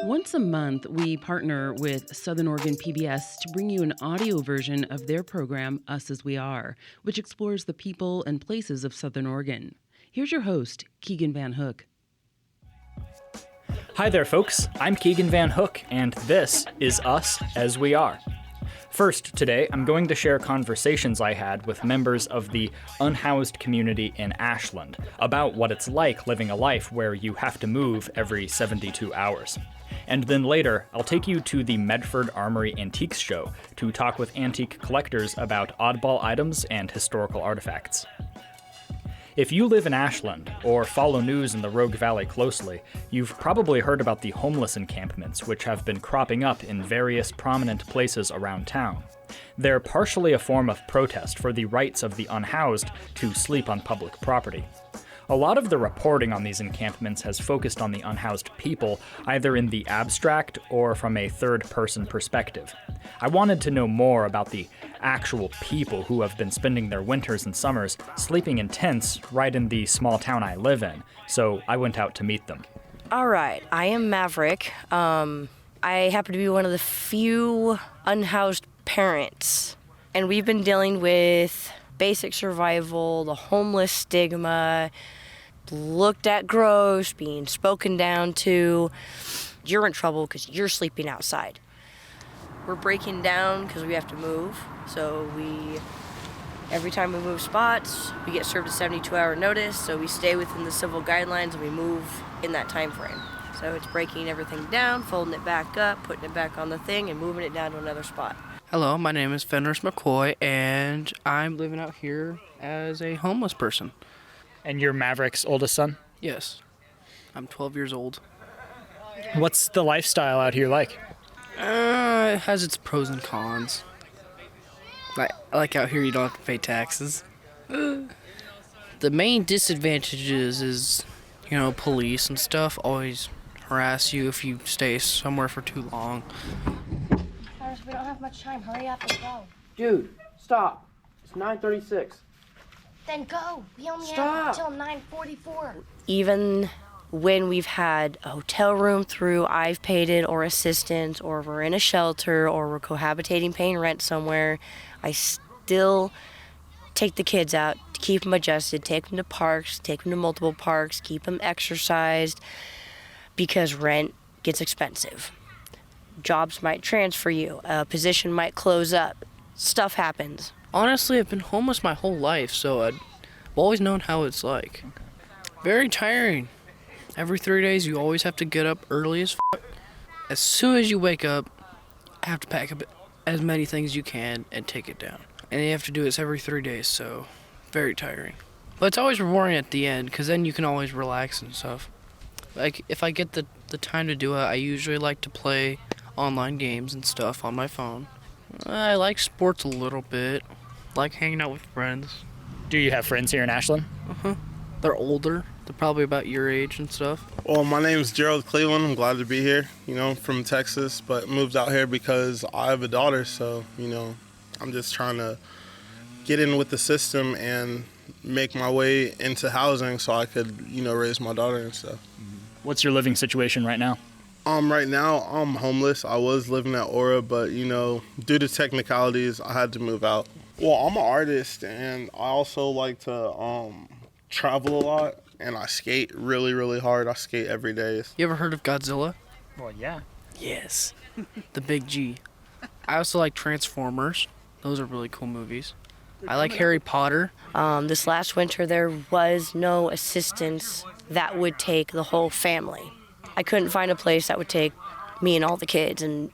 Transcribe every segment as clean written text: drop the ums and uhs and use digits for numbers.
Once a month, we partner with Southern Oregon PBS to bring you an audio version of their program, Us As We Are, which explores the people and places of Southern Oregon. Here's your host, Keegan Van Hook. Hi there, folks. I'm Keegan Van Hook, and this is Us As We Are. First, today, I'm going to share conversations I had with members of the unhoused community in Ashland about what it's like living a life where you have to move every 72 hours. And then later, I'll take you to the Medford Armory Antiques Show to talk with antique collectors about oddball items and historical artifacts. If you live in Ashland, or follow news in the Rogue Valley closely, you've probably heard about the homeless encampments which have been cropping up in various prominent places around town. They're partially a form of protest for the rights of the unhoused to sleep on public property. A lot of the reporting on these encampments has focused on the unhoused people, either in the abstract or from a third-person perspective. I wanted to know more about the actual people who have been spending their winters and summers sleeping in tents right in the small town I live in, so I went out to meet them. All right, I am Maverick. I happen to be one of the few unhoused parents, and we've been dealing with basic survival, the homeless stigma, looked at gross, being spoken down to. You're in trouble because you're sleeping outside. We're breaking down because we have to move, so every time we move spots, we get served a 72-hour notice, so we stay within the civil guidelines and we move in that time frame. So it's breaking everything down, folding it back up, putting it back on the thing, and moving it down to another spot. Hello, my name is Fenris McCoy, and I'm living out here as a homeless person. And you're Maverick's oldest son? Yes, I'm 12 years old. What's the lifestyle out here like? It has its pros and cons. Like out here, you don't have to pay taxes. The main disadvantages is, police and stuff always harass you if you stay somewhere for too long. We don't have much time. Hurry up and go. Dude, stop. It's 9:36. Then go. We only Stop. have until 9:44. Even when we've had a hotel room through I've paid it or assistance, or we're in a shelter, or we're cohabitating paying rent somewhere, I still take the kids out to keep them adjusted, take them to parks, take them to multiple parks, keep them exercised, because rent gets expensive. Jobs might transfer you, a position might close up, stuff happens. Honestly, I've been homeless my whole life, so I've always known how it's like. Very tiring. Every 3 days, you always have to get up early as f***. As soon as you wake up, I have to pack up as many things as you can and take it down. And you have to do this every 3 days, so very tiring. But it's always rewarding at the end, because then you can always relax and stuff. Like, if I get the time to do it, I usually like to play online games and stuff on my phone. I like sports a little bit. Like hanging out with friends. Do you have friends here in Ashland? They're older. They're probably about your age and stuff. Well, my name's Gerald Cleveland. I'm glad to be here, from Texas, but moved out here because I have a daughter, so, I'm just trying to get in with the system and make my way into housing so I could, raise my daughter and stuff. What's your living situation right now? Right now, I'm homeless. I was living at Aura, but, due to technicalities, I had to move out. Well, I'm an artist, and I also like to travel a lot, and I skate really, really hard. I skate every day. You ever heard of Godzilla? Well, yeah. Yes. The big G. I also like Transformers. Those are really cool movies. I like Harry Potter. This last winter, there was no assistance that would take the whole family. I couldn't find a place that would take me and all the kids and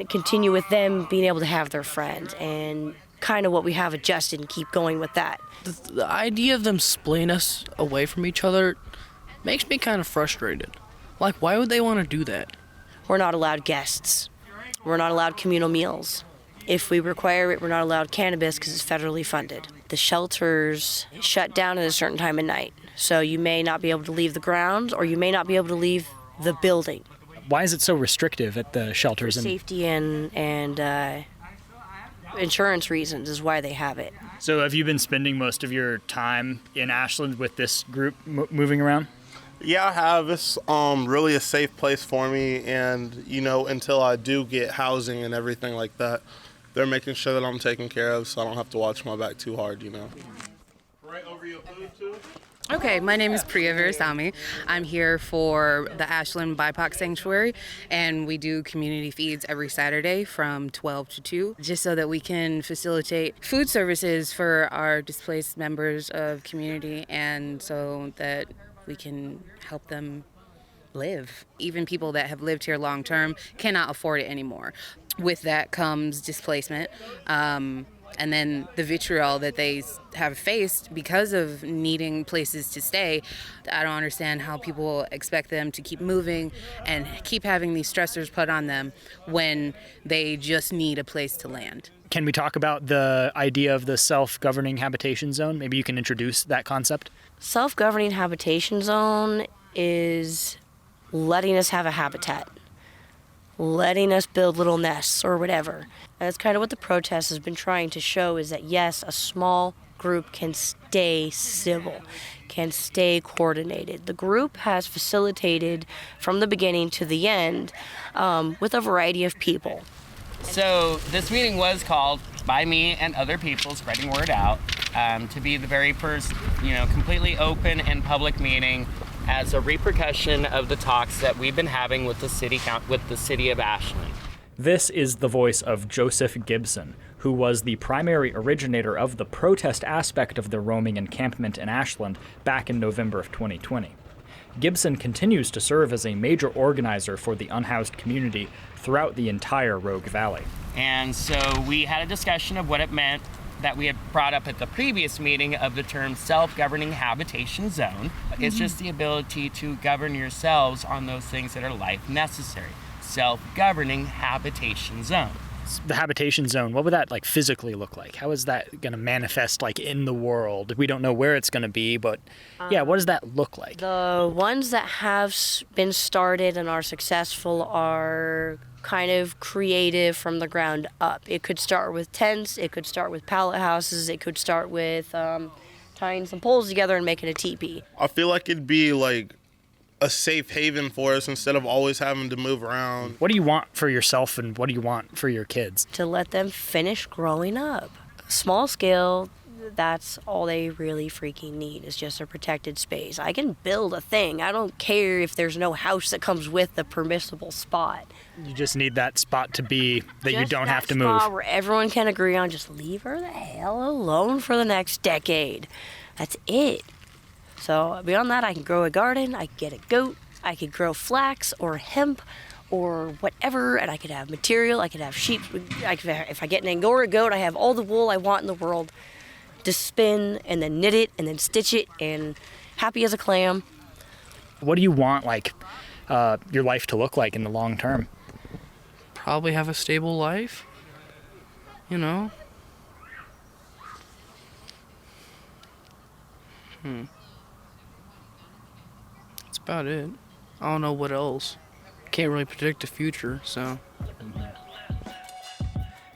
continue with them being able to have their friends, and kind of what we have adjusted and keep going with that. The idea of them splitting us away from each other makes me kind of frustrated. Like, why would they want to do that? We're not allowed guests. We're not allowed communal meals. If we require it, we're not allowed cannabis because it's federally funded. The shelters shut down at a certain time of night, so you may not be able to leave the grounds, or you may not be able to leave the building. Why is it so restrictive at the shelters? Safety and insurance reasons is why they have it. So have you been spending most of your time in Ashland with this group moving around? Yeah, I have. It's really a safe place for me, and until I do get housing and everything like that, they're making sure that I'm taken care of, so I don't have to watch my back too hard. Right over your food too. Okay, my name is Priya Virasamy. I'm here for the Ashland BIPOC Sanctuary, and we do community feeds every Saturday from 12 to 2, just so that we can facilitate food services for our displaced members of community, and so that we can help them live. Even people that have lived here long term cannot afford it anymore. With that comes displacement. And then the vitriol that they have faced because of needing places to stay. I don't understand how people expect them to keep moving and keep having these stressors put on them when they just need a place to land. Can we talk about the idea of the self-governing habitation zone? Maybe you can introduce that concept. Self-governing habitation zone is letting us have a habitat, letting us build little nests or whatever. And that's kind of what the protest has been trying to show, is that yes, a small group can stay civil, can stay coordinated. The group has facilitated from the beginning to the end with a variety of people. So this meeting was called by me and other people, spreading word out, to be the very first, completely open and public meeting as a repercussion of the talks that we've been having with the city of Ashland. This is the voice of Joseph Gibson, who was the primary originator of the protest aspect of the roaming encampment in Ashland back in November of 2020. Gibson continues to serve as a major organizer for the unhoused community throughout the entire Rogue Valley. And so we had a discussion of what it meant that we had brought up at the previous meeting of the term self-governing habitation zone. It's just the ability to govern yourselves on those things that are life necessary. Self-governing habitation zone. The habitation zone, what would that physically look like? How is that going to manifest in the world? We don't know where it's going to be, but what does that look like? The ones that have been started and are successful are kind of creative from the ground up. It could start with tents, it could start with pallet houses, it could start with tying some poles together and making a teepee. I feel like it'd be a safe haven for us instead of always having to move around. What do you want for yourself and what do you want for your kids? To let them finish growing up. Small scale, that's all they really freaking need, is just a protected space. I can build a thing. I don't care if there's no house that comes with the permissible spot. You just need that spot to be that just you don't have to that move. Spot where everyone can agree on, just leave her the hell alone for the next decade. That's it. So beyond that, I can grow a garden, I can get a goat, I could grow flax or hemp or whatever, and I could have material, I could have sheep. If I get an Angora goat, I have all the wool I want in the world to spin and then knit it and then stitch it and happy as a clam. What do you want your life to look like in the long term? Probably have a stable life, That's about it. I don't know what else. Can't really predict the future, so.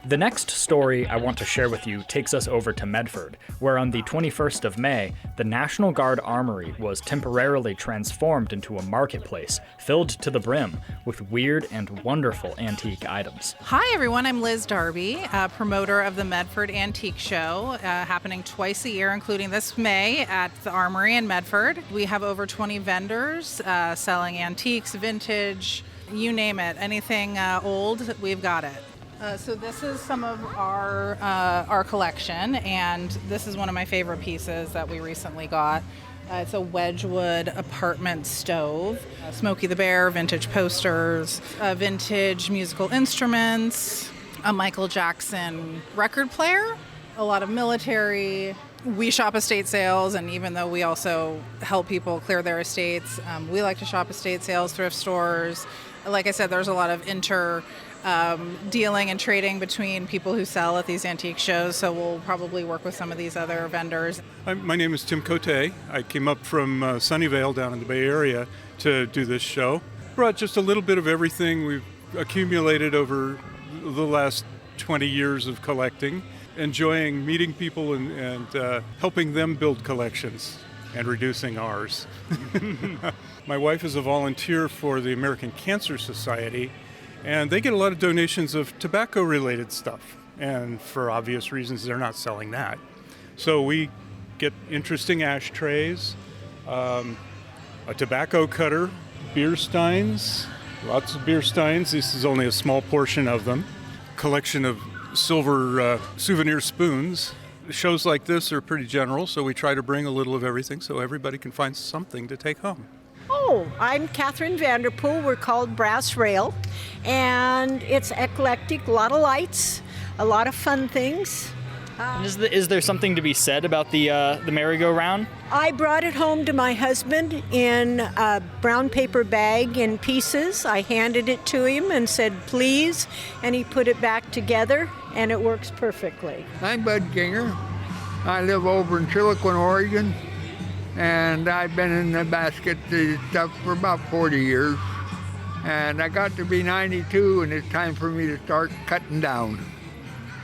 The next story I want to share with you takes us over to Medford, where on the 21st of May, the National Guard Armory was temporarily transformed into a marketplace filled to the brim with weird and wonderful antique items. Hi everyone, I'm Liz Darby, promoter of the Medford Antique Show, happening twice a year, including this May at the Armory in Medford. We have over 20 vendors selling antiques, vintage, you name it, anything old, we've got it. So this is some of our collection, and this is one of my favorite pieces that we recently got. It's a Wedgwood apartment stove, Smokey the Bear, vintage posters, vintage musical instruments, a Michael Jackson record player, a lot of military. We shop estate sales, and even though we also help people clear their estates, we like to shop estate sales, thrift stores. Like I said, there's a lot of dealing and trading between people who sell at these antique shows, so we'll probably work with some of these other vendors. My name is Tim Cote. I came up from Sunnyvale down in the Bay Area to do this show. Brought just a little bit of everything we've accumulated over the last 20 years of collecting, enjoying meeting people and helping them build collections. and reducing ours. My wife is a volunteer for the American Cancer Society, and they get a lot of donations of tobacco-related stuff. And for obvious reasons, they're not selling that. So we get interesting ashtrays, a tobacco cutter, beer steins, lots of beer steins. This is only a small portion of them. Collection of silver souvenir spoons. Shows like this are pretty general, so we try to bring a little of everything so everybody can find something to take home. Oh, I'm Catherine Vanderpool. We're called Brass Rail, and it's eclectic, a lot of lights, a lot of fun things. Is there something to be said about the merry-go-round? I brought it home to my husband in a brown paper bag in pieces. I handed it to him and said, please, and he put it back together, and it works perfectly. I'm Bud Ginger. I live over in Chiloquin, Oregon, and I've been in the basket stuff for about 40 years. And I got to be 92, and it's time for me to start cutting down.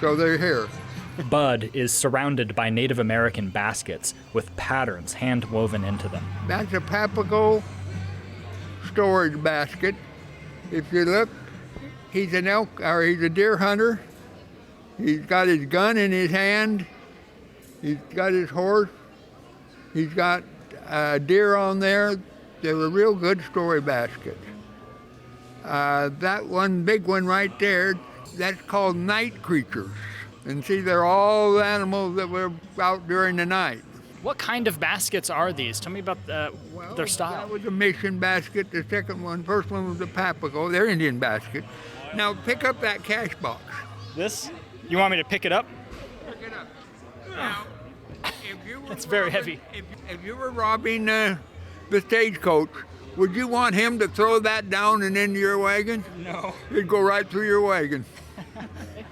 So they're here. Bud is surrounded by Native American baskets with patterns hand-woven into them. That's a Papago storage basket. If you look, he's a deer hunter. He's got his gun in his hand. He's got his horse. He's got a deer on there. They're a real good story basket. That one big one right there, that's called night creatures. And see, they're all animals that were out during the night. What kind of baskets are these? Tell me about their style. That was a mission basket. The first one was a Papago. They're Indian basket. Now pick up that cash box. This? You want me to pick it up? Pick it up. Now, That's very heavy. If you were robbing the stagecoach, would you want him to throw that down and into your wagon? No. It'd go right through your wagon.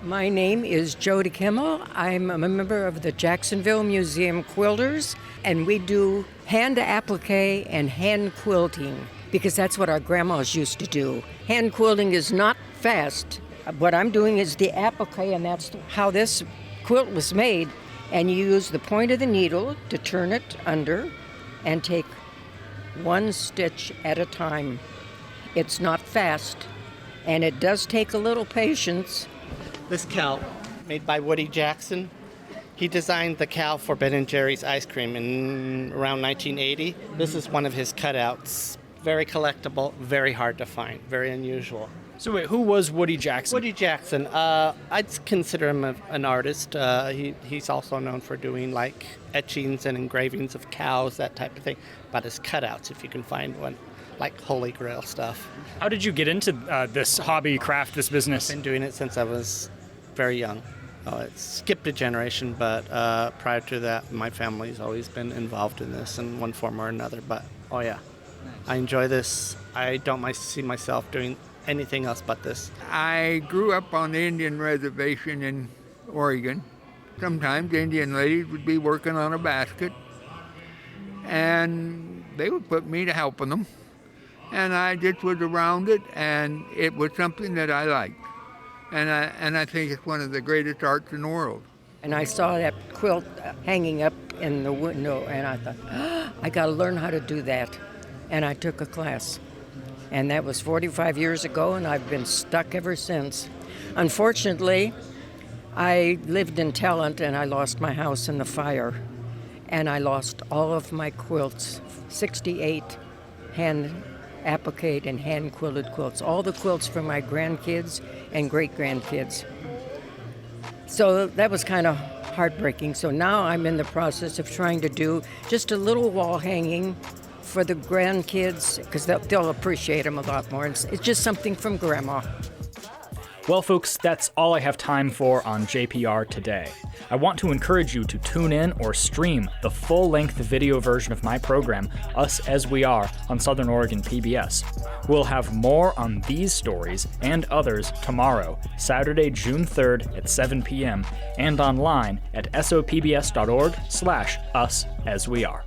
My name is Jody Kimmel. I'm a member of the Jacksonville Museum Quilters, and we do hand applique and hand quilting because that's what our grandmas used to do. Hand quilting is not fast. What I'm doing is the applique, and that's how this quilt was made. And you use the point of the needle to turn it under and take one stitch at a time. It's not fast, and it does take a little patience. This cow, made by Woody Jackson. He designed the cow for Ben & Jerry's ice cream in around 1980. This is one of his cutouts. Very collectible, very hard to find, very unusual. So wait, who was Woody Jackson? Woody Jackson, I'd consider him an artist. He's also known for doing like etchings and engravings of cows, that type of thing. But his cutouts, if you can find one, like Holy Grail stuff. How did you get into this hobby, craft, this business? I've been doing it since I was very young. It skipped a generation, but prior to that, my family's always been involved in this in one form or another. But, oh yeah, I enjoy this. I don't see myself doing anything else but this. I grew up on the Indian reservation in Oregon. Sometimes Indian ladies would be working on a basket, and they would put me to helping them. And I just was around it, and it was something that I liked. And I think it's one of the greatest arts in the world. And I saw that quilt hanging up in the window, and I thought, I got to learn how to do that. And I took a class. And that was 45 years ago, and I've been stuck ever since. Unfortunately, I lived in Talent, and I lost my house in the fire. And I lost all of my quilts, 68 hand applique and hand quilted quilts, all the quilts for my grandkids and great-grandkids. So that was kind of heartbreaking. So now I'm in the process of trying to do just a little wall hanging for the grandkids, because they'll appreciate them a lot more. It's just something from Grandma. Well, folks, that's all I have time for on JPR today. I want to encourage you to tune in or stream the full-length video version of my program, Us As We Are, on Southern Oregon PBS. We'll have more on these stories and others tomorrow, Saturday, June 3rd at 7 p.m., and online at sopbs.org/usasweare.